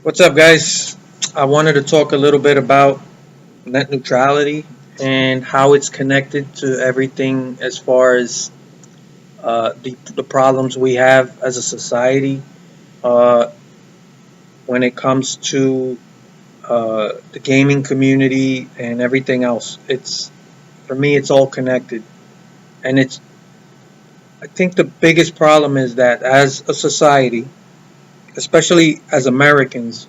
What's up, guys? I wanted to talk a little bit about net neutrality and how it's connected to everything as far as the problems we have as a society uh, when it comes to the gaming community and everything else. It's for me, it's all connected, and it's. I think the biggest problem is that as a society, especially as Americans,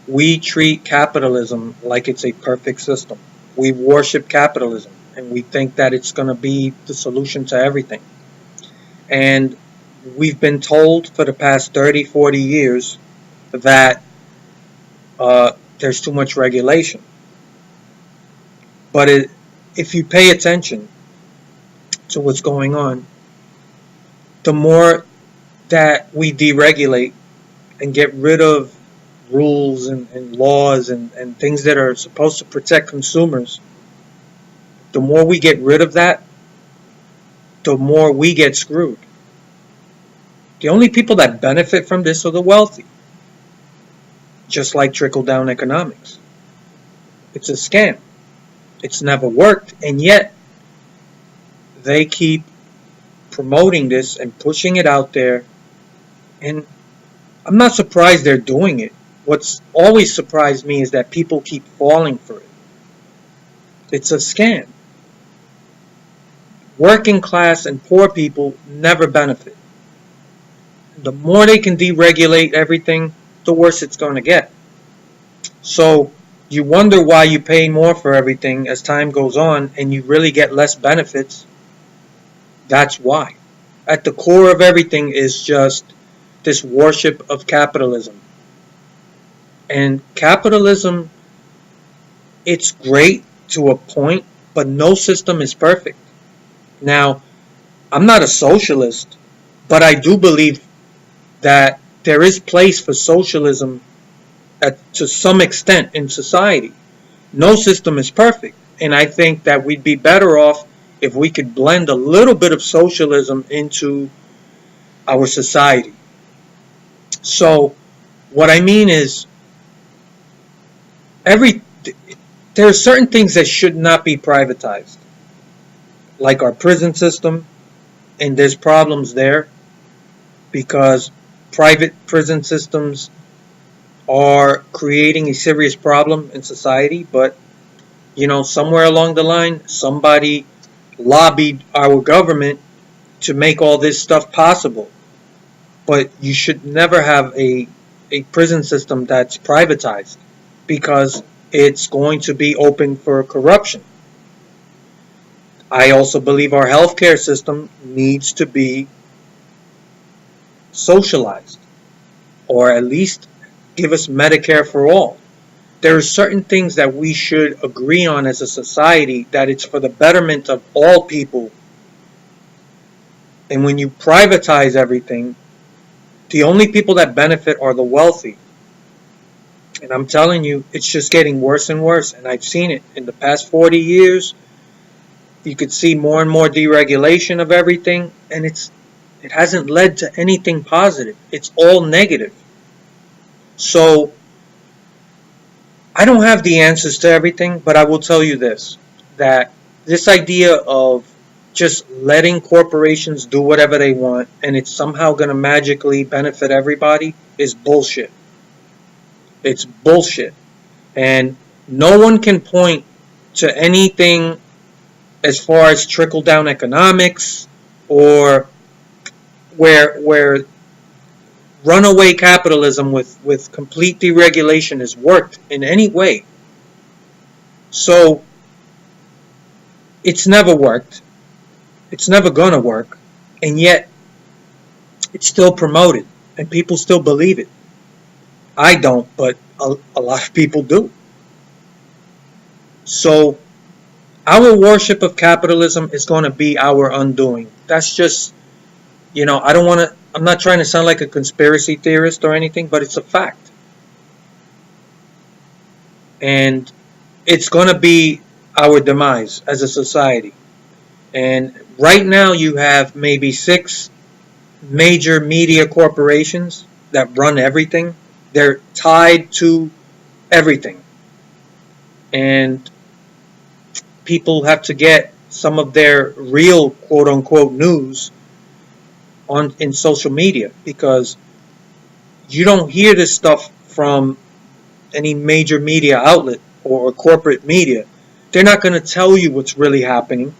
we treat capitalism like it's a perfect system. We worship capitalism and we think that it's going to be the solution to everything. And we've been told for the past 30, 40 years that there's too much regulation. But if you pay attention to what's going on, the more that we deregulate and get rid of rules and laws and things that are supposed to protect consumers, the more we get rid of that, the more we get screwed. The only people that benefit from this are the wealthy, just like trickle down economics. It's a scam. It's never worked, and yet they keep promoting this and pushing it out there. And I'm not surprised they're doing it. What's always surprised me is that people keep falling for it. It's a scam. Working class and poor people never benefit. The more they can deregulate everything, the worse it's going to get. So you wonder why you pay more for everything as time goes on and you really get less benefits. That's why. At the core of everything is just this worship of capitalism. And capitalism, it's great to a point, but no system is perfect. Now, I'm not a socialist, but I do believe that there is place for socialism to some extent in society. No system is perfect, and I think that we'd be better off if we could blend a little bit of socialism into our society. So, what I mean is, there are certain things that should not be privatized, like our prison system, and there's problems there because private prison systems are creating a serious problem in society. But somewhere along the line, somebody lobbied our government to make all this stuff possible. But you should never have a prison system that's privatized because it's going to be open for corruption. I also believe our healthcare system needs to be socialized, or at least give us Medicare for all. There are certain things that we should agree on as a society, that it's for the betterment of all people. And when you privatize everything, the only people that benefit are the wealthy. And I'm telling you, it's just getting worse and worse. And I've seen it in the past 40 years. You could see more and more deregulation of everything, and it hasn't led to anything positive. It's all negative. So I don't have the answers to everything, but I will tell you this, that this idea of just letting corporations do whatever they want and it's somehow going to magically benefit everybody is bullshit. It's bullshit. And no one can point to anything as far as trickle down economics or where runaway capitalism with complete deregulation has worked in any way. So it's never worked. It's never going to work. And yet it's still promoted and people still believe it. I don't, but a lot of people do. So our worship of capitalism is going to be our undoing. That's just, I'm not trying to sound like a conspiracy theorist or anything, but it's a fact. And it's going to be our demise as a society. And right now you have maybe 6 major media corporations that run everything. They're tied to everything. And people have to get some of their real quote-unquote news in social media, because you don't hear this stuff from any major media outlet or corporate media. They're not going to tell you what's really happening.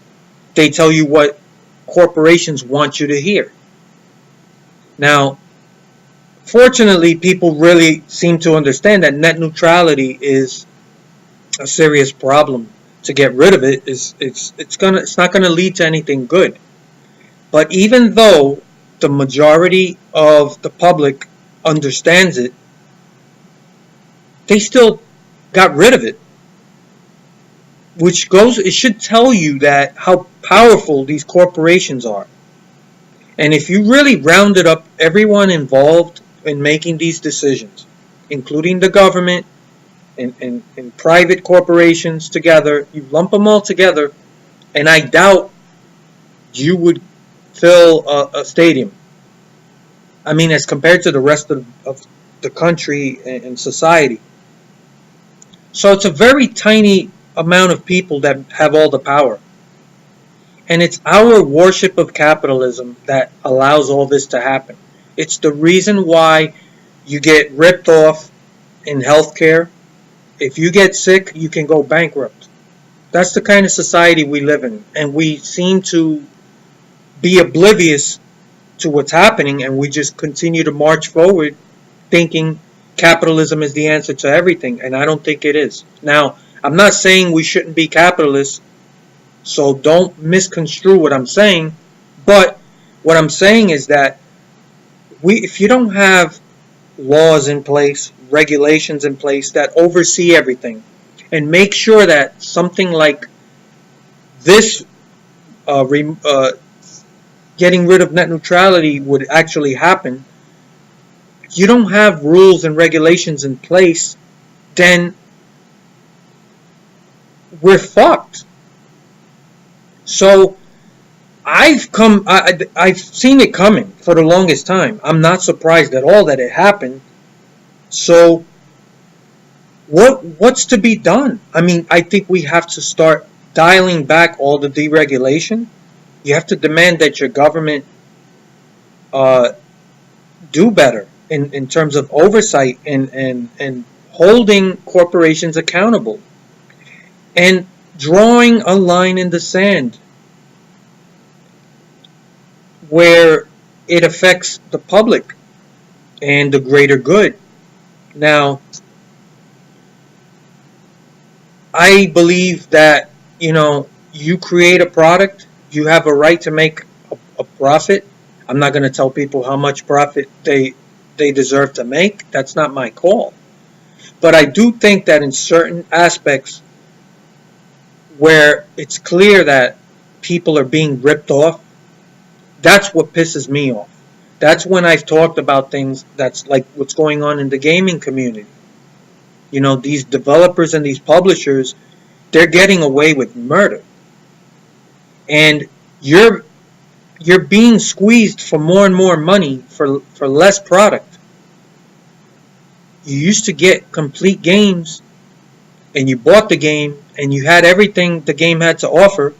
They tell you what corporations want you to hear. Now, fortunately, people really seem to understand that net neutrality is a serious problem. To get rid of it it's not gonna lead to anything good. But even though the majority of the public understands it, they still got rid of it. It should tell you that how powerful these corporations are. And if you really rounded up everyone involved in making these decisions, including the government and private corporations together, you lump them all together, and I doubt you would fill a stadium. I mean, as compared to the rest of the country and society. So it's a very tiny amount of people that have all the power. And it's our worship of capitalism that allows all this to happen. It's the reason why you get ripped off in healthcare. If you get sick, you can go bankrupt. That's the kind of society we live in. And we seem to be oblivious to what's happening, and we just continue to march forward thinking capitalism is the answer to everything. And I don't think it is. Now, I'm not saying we shouldn't be capitalists, so don't misconstrue what I'm saying. But what I'm saying is that if you don't have laws in place, regulations in place that oversee everything, and make sure that something like this, getting rid of net neutrality, would actually happen, you don't have rules and regulations in place, then we're fucked. So I've seen it coming for the longest time. I'm not surprised at all that it happened. So what's to be done? I mean, I think we have to start dialing back all the deregulation. You have to demand that your government do better in terms of oversight and holding corporations accountable, and drawing a line in the sand where it affects the public and the greater good. Now, I believe that, you create a product, you have a right to make a profit. I'm not going to tell people how much profit they deserve to make. That's not my call. But I do think that in certain aspects where it's clear that people are being ripped off, that's what pisses me off. That's when I've talked about things that's like what's going on in the gaming community. These developers and these publishers, they're getting away with murder. And you're being squeezed for more and more money for less product. You used to get complete games, and you bought the game, and you had everything the game had to offer,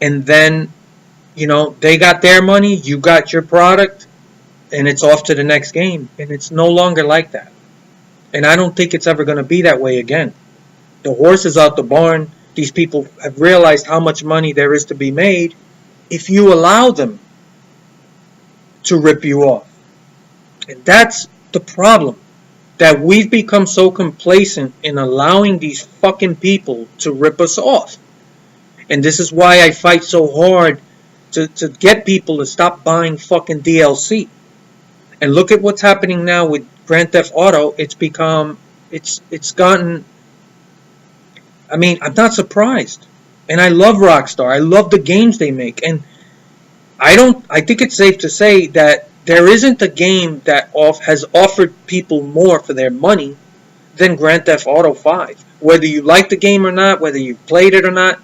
and then they got their money, you got your product, and it's off to the next game. And it's no longer like that. And I don't think it's ever going to be that way again. The horse is out the barn. These people have realized how much money there is to be made if you allow them to rip you off. And that's the problem. That we've become so complacent in allowing these fucking people to rip us off. And this is why I fight so hard to get people to stop buying fucking DLC. And look at what's happening now with Grand Theft Auto. It's gotten, I'm not surprised. And I love Rockstar. I love the games they make. And I think it's safe to say that there isn't a game that has offered people more for their money than Grand Theft Auto 5. Whether you like the game or not, whether you've played it or not,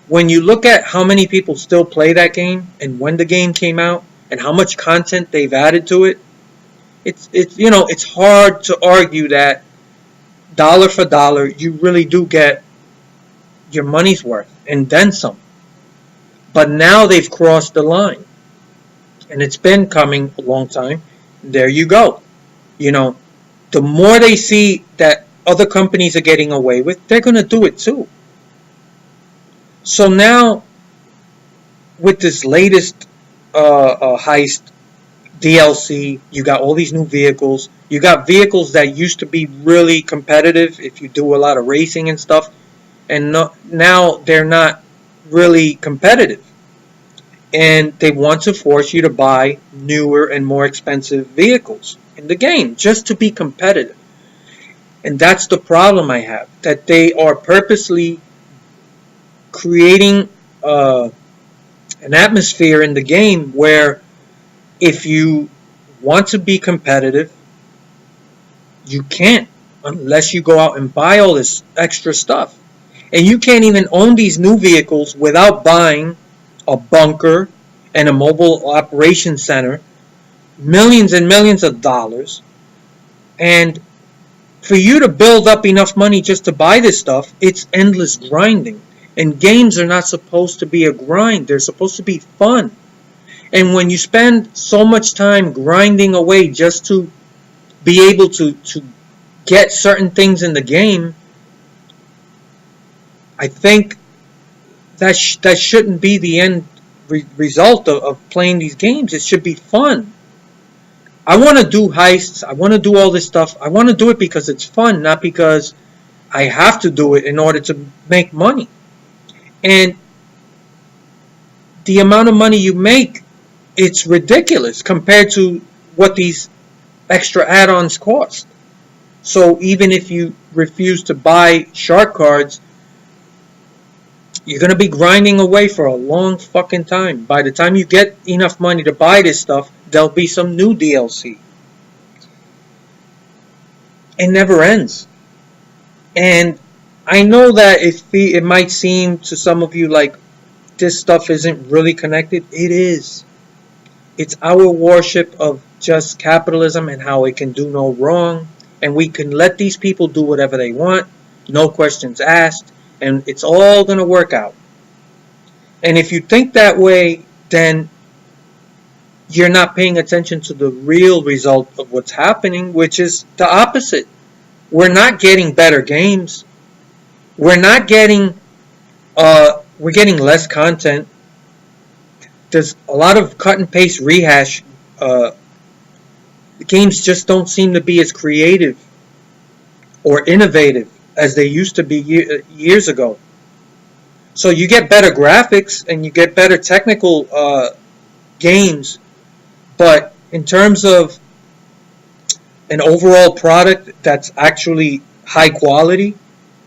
when you look at how many people still play that game and when the game came out and how much content they've added to it, It's hard to argue that dollar for dollar you really do get your money's worth and then some. But now they've crossed the line, and it's been coming a long time. There you go. You know, the more they see that other companies are getting away with, they're going to do it too. So now, with this latest heist DLC, you got all these new vehicles. You got vehicles that used to be really competitive if you do a lot of racing and stuff, and now they're not really competitive. And they want to force you to buy newer and more expensive vehicles in the game just to be competitive. And that's the problem I have, that they are purposely creating an atmosphere in the game where if you want to be competitive, you can't unless you go out and buy all this extra stuff. And you can't even own these new vehicles without buying a bunker and a mobile operations center, millions and millions of dollars. And for you to build up enough money just to buy this stuff, it's endless grinding. And games are not supposed to be a grind. They're supposed to be fun. And when you spend so much time grinding away just to be able to get certain things in the game, I think that shouldn't be the end result of playing these games. It should be fun. I want to do heists. I want to do all this stuff. I want to do it because it's fun, not because I have to do it in order to make money. And the amount of money you make, it's ridiculous compared to what these extra add-ons cost. So even if you refuse to buy shark cards, you're going to be grinding away for a long fucking time. By the time you get enough money to buy this stuff, there'll be some new DLC. It never ends. And I know that it might seem to some of you like this stuff isn't really connected. It is. It's our worship of just capitalism and how it can do no wrong. And we can let these people do whatever they want. No questions asked. And it's all going to work out. And if you think that way, then you're not paying attention to the real result of what's happening, which is the opposite. We're not getting better games. We're not getting, we're getting less content. There's a lot of cut and paste rehash. The games just don't seem to be as creative or innovative as they used to be years ago. So you get better graphics and you get better technical games, but in terms of an overall product that's actually high quality,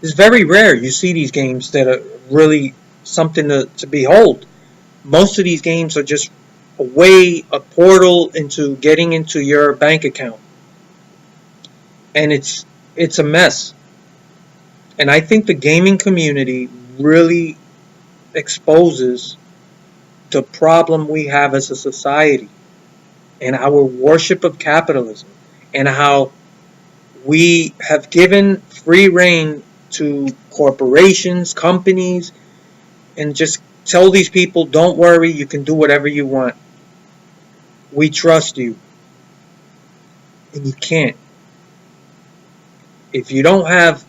it's very rare. You see these games that are really something to behold. Most of these games are just a portal into getting into your bank account. And it's a mess. And I think the gaming community really exposes the problem we have as a society and our worship of capitalism and how we have given free rein to corporations, companies, and just tell these people, don't worry, you can do whatever you want. We trust you. And you can't. If you don't have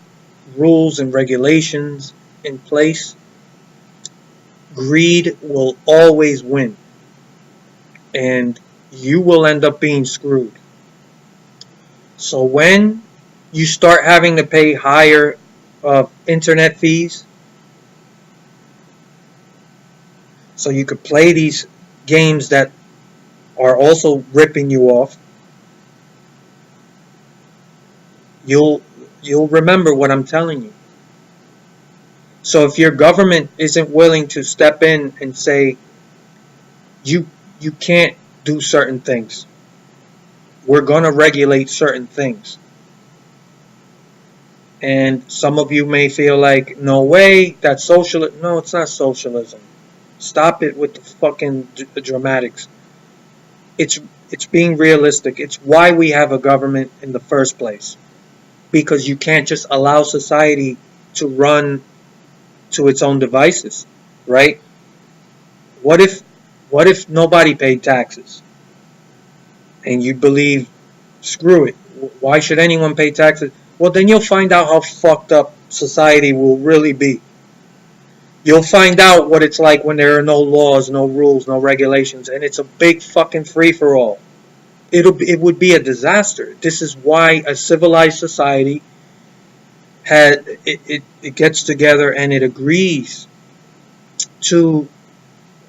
rules and regulations in place, greed will always win. And you will end up being screwed. So when you start having to pay higher internet fees, so you could play these games that are also ripping you off, you'll remember what I'm telling you. So if your government isn't willing to step in and say, you can't do certain things, we're going to regulate certain things. And some of you may feel like, no way, that's socialism. No, it's not socialism. Stop it with the fucking dramatics. It's It's being realistic. It's why we have a government in the first place. Because you can't just allow society to run to its own devices, right? What if nobody paid taxes? And you believe, screw it. Why should anyone pay taxes? Well, then you'll find out how fucked up society will really be. You'll find out what it's like when there are no laws, no rules, no regulations, and it's a big fucking free-for-all. It would be a disaster. This is why a civilized society it gets together and it agrees to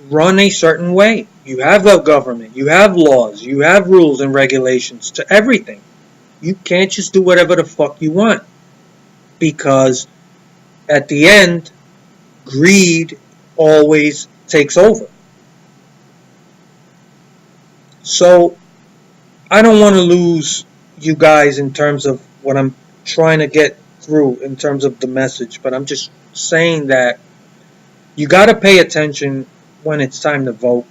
run a certain way. You have a government, you have laws, you have rules and regulations to everything. You can't just do whatever the fuck you want, because at the end, greed always takes over. So I don't want to lose you guys in terms of what I'm trying to get through in terms of the message, but I'm just saying that you got to pay attention when it's time to vote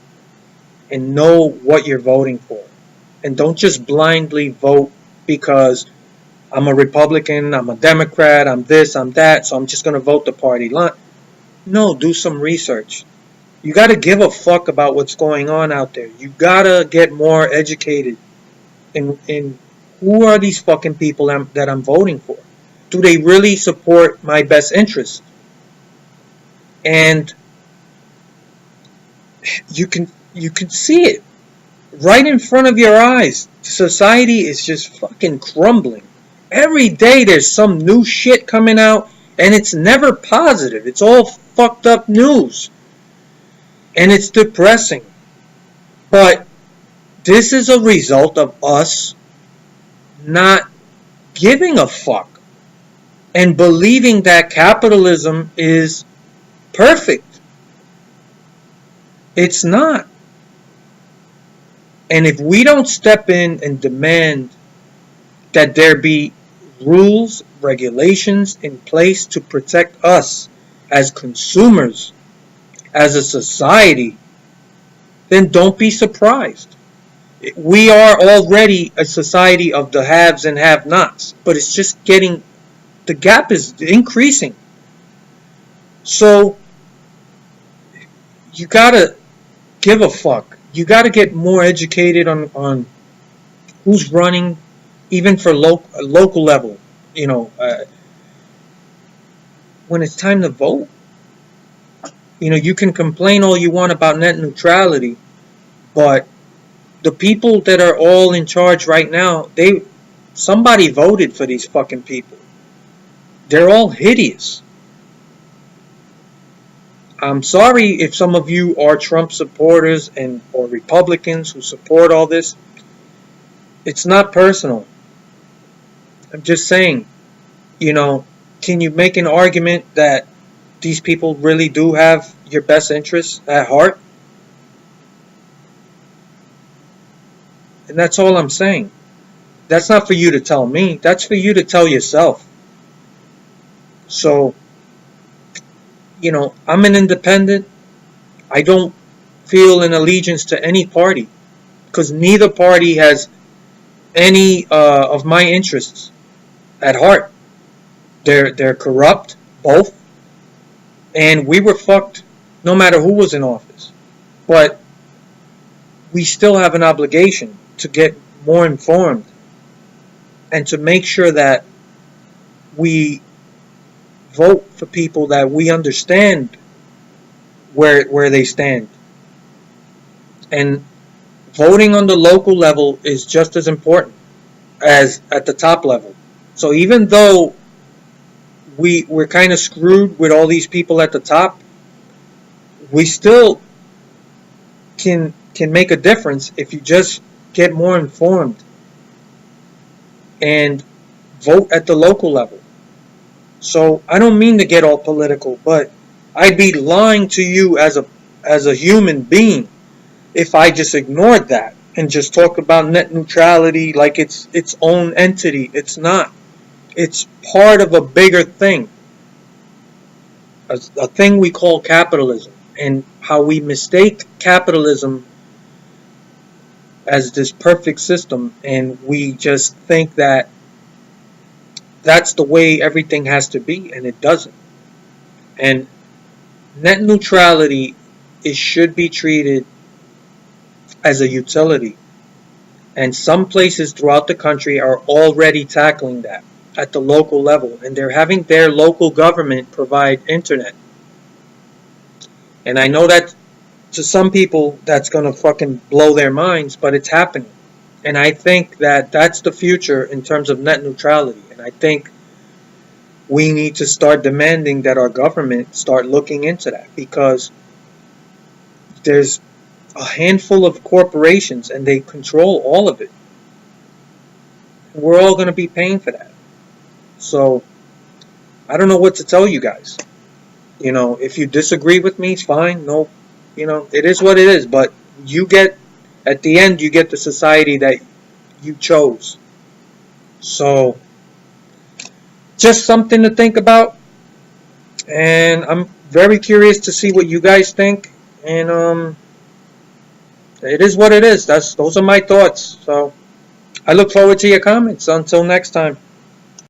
and know what you're voting for. And don't just blindly vote because I'm a Republican, I'm a Democrat, I'm this, I'm that, so I'm just going to vote the party line. No, do some research. You got to give a fuck about what's going on out there. You got to get more educated in who are these fucking people that I'm voting for. Do they really support my best interest? And you can see it right in front of your eyes. Society is just fucking crumbling. Every day there's some new shit coming out, and it's never positive. It's all fucked up news. And it's depressing. But this is a result of us not giving a fuck and believing that capitalism is perfect. It's not. And if we don't step in and demand that there be rules, regulations in place to protect us as consumers, as a society, then don't be surprised. We are already a society of the haves and have-nots, but it's just the gap is increasing. So you gotta give a fuck. You gotta get more educated on who's running, even for local level. When it's time to vote, you can complain all you want about net neutrality, but the people that are all in charge right now, somebody voted for these fucking people. They're all hideous. I'm sorry if some of you are Trump supporters or Republicans who support all this. It's not personal. I'm just saying, can you make an argument that these people really do have your best interests at heart? And that's all I'm saying. That's not for you to tell me. That's for you to tell yourself. So, I'm an independent. I don't feel an allegiance to any party, because neither party has any of my interests at heart. They're corrupt, both, and we were fucked no matter who was in office. But we still have an obligation to get more informed and to make sure that we vote for people that we understand where they stand. And voting on the local level is just as important as at the top level. So even though we're kind of screwed with all these people at the top, we still can make a difference if you just get more informed and vote at the local level. So I don't mean to get all political, but I'd be lying to you as a human being if I just ignored that and just talk about net neutrality like it's its own entity. It's not. It's part of a bigger thing. A thing we call capitalism, and how we mistake capitalism as this perfect system, and we just think that that's the way everything has to be, and it doesn't. And net neutrality, it should be treated as a utility. And some places throughout the country are already tackling that at the local level. And they're having their local government provide internet. And I know that to some people that's going to fucking blow their minds, but it's happening. And I think that that's the future in terms of net neutrality. And I think we need to start demanding that our government start looking into that, because there's a handful of corporations and they control all of it. We're all going to be paying for that. So I don't know what to tell you guys. You know, if you disagree with me, it's fine. No, you know, it is what it is. But you get, at the end, you get the society that you chose. So just something to think about. And I'm very curious to see what you guys think. And it is what it is. Those are my thoughts. So I look forward to your comments. Until next time.